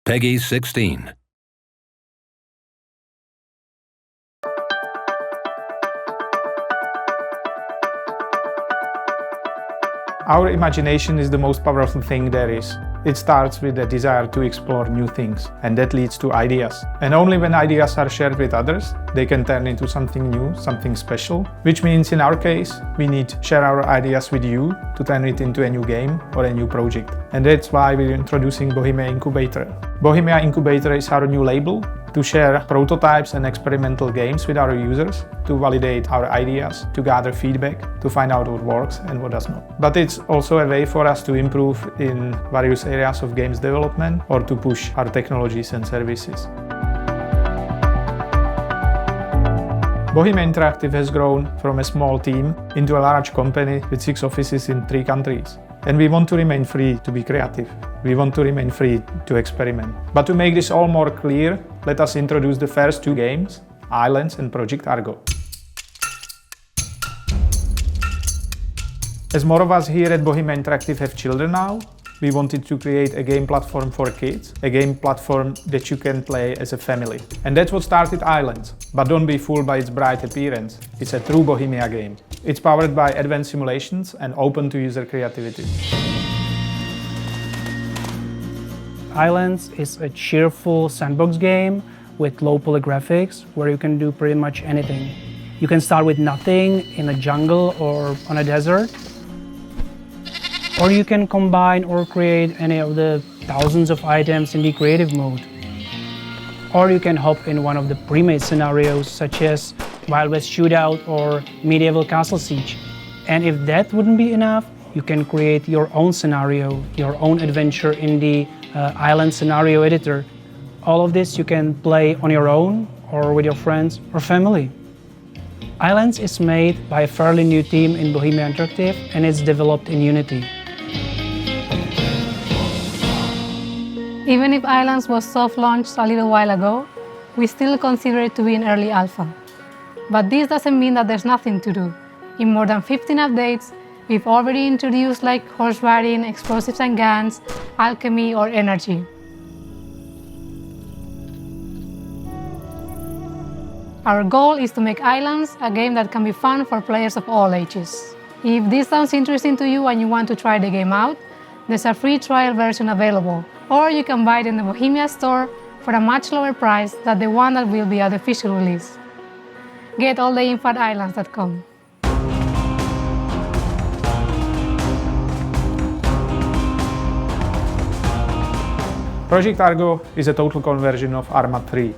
Peggy 16. Our imagination is the most powerful thing there is. It starts with a desire to explore new things, and that leads to ideas. And only when ideas are shared with others, they can turn into something new, something special. Which means in our case, we need to share our ideas with you to turn it into a new game or a new project. And that's why we're introducing Bohemia Incubator. Bohemia Incubator is our new label to share prototypes and experimental games with our users, to validate our ideas, to gather feedback, to find out what works and what does not. But it's also a way for us to improve in various areas of games development or to push our technologies and services. Bohemia Interactive has grown from a small team into a large company with 6 offices in 3 countries. And we want to remain free to be creative. We want to remain free to experiment. But to make this all more clear, let us introduce the first 2 games, Ylands and Project Argo. As more of us here at Bohemia Interactive have children now, we wanted to create a game platform for kids, a game platform that you can play as a family. And that's what started Ylands. But don't be fooled by its bright appearance. It's a true Bohemia game. It's powered by advanced simulations and open to user creativity. Ylands is a cheerful sandbox game with low poly graphics where you can do pretty much anything. You can start with nothing in a jungle or on a desert, or you can combine or create any of the thousands of items in the creative mode. Or you can hop in one of the pre-made scenarios such as Wild West Shootout or Medieval Castle Siege. And if that wouldn't be enough, you can create your own scenario, your own adventure in the Ylands scenario editor. All of this you can play on your own or with your friends or family. Ylands is made by a fairly new team in Bohemia Interactive and it's developed in Unity. Even if Ylands was soft-launched a little while ago, we still consider it to be an early alpha. But this doesn't mean that there's nothing to do. In more than 15 updates, we've already introduced like horse riding, explosives and guns, alchemy or energy. Our goal is to make Ylands a game that can be fun for players of all ages. If this sounds interesting to you and you want to try the game out, there's a free trial version available, or you can buy it in the Bohemia store for a much lower price than the one that will be at the official release. Get all the info at ylands.com. Project Argo is a total conversion of Arma 3,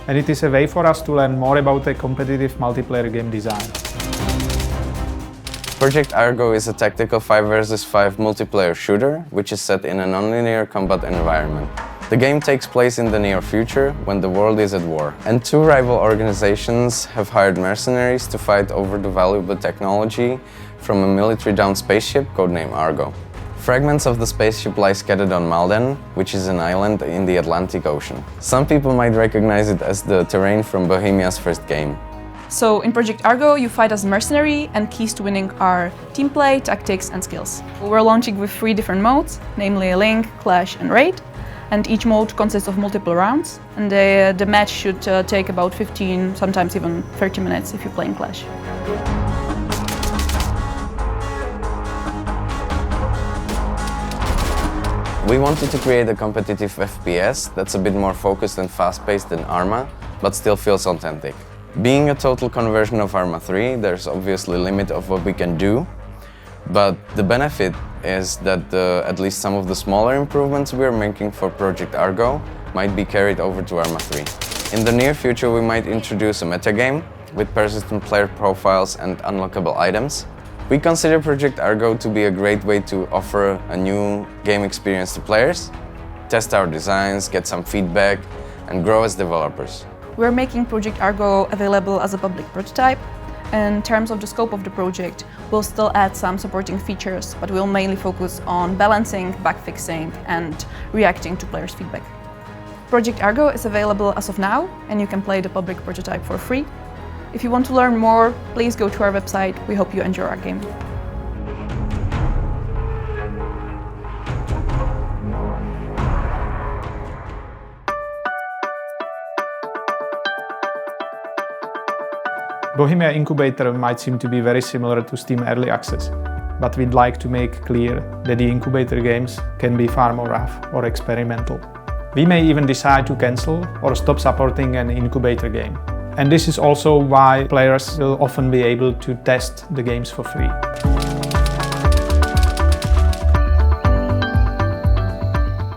and it is a way for us to learn more about a competitive multiplayer game design. Project Argo is a tactical 5 vs 5 multiplayer shooter, which is set in a non-linear combat environment. The game takes place in the near future, when the world is at war, and 2 rival organizations have hired mercenaries to fight over the valuable technology from a military-downed spaceship codenamed Argo. Fragments of the spaceship lie scattered on Malden, which is an island in the Atlantic Ocean. Some people might recognize it as the terrain from Bohemia's first game. So in Project Argo, you fight as a mercenary, and keys to winning are team play, tactics and skills. We're launching with 3 different modes, namely Link, Clash and Raid. And each mode consists of multiple rounds, and the match should take about 15, sometimes even 30 minutes if you play in Clash. We wanted to create a competitive FPS that's a bit more focused and fast-paced than Arma, but still feels authentic. Being a total conversion of Arma 3, there's obviously a limit of what we can do, but the benefit is that at least some of the smaller improvements we're making for Project Argo might be carried over to Arma 3. In the near future, we might introduce a metagame with persistent player profiles and unlockable items. We consider Project Argo to be a great way to offer a new game experience to players, test our designs, get some feedback, and grow as developers. We're making Project Argo available as a public prototype. In terms of the scope of the project, we'll still add some supporting features, but we'll mainly focus on balancing, bug fixing, and reacting to players' feedback. Project Argo is available as of now, and you can play the public prototype for free. If you want to learn more, please go to our website. We hope you enjoy our game. Bohemia Incubator might seem to be very similar to Steam Early Access, but we'd like to make clear that the incubator games can be far more rough or experimental. We may even decide to cancel or stop supporting an incubator game. And this is also why players will often be able to test the games for free.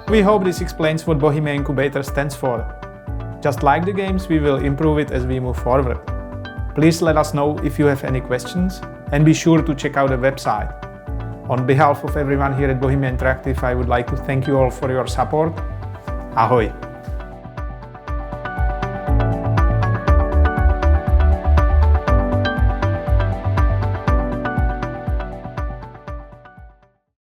We hope this explains what Bohemia Incubator stands for. Just like the games, we will improve it as we move forward. Please let us know if you have any questions, and be sure to check out the website. On behalf of everyone here at Bohemia Interactive, I would like to thank you all for your support. Ahoj!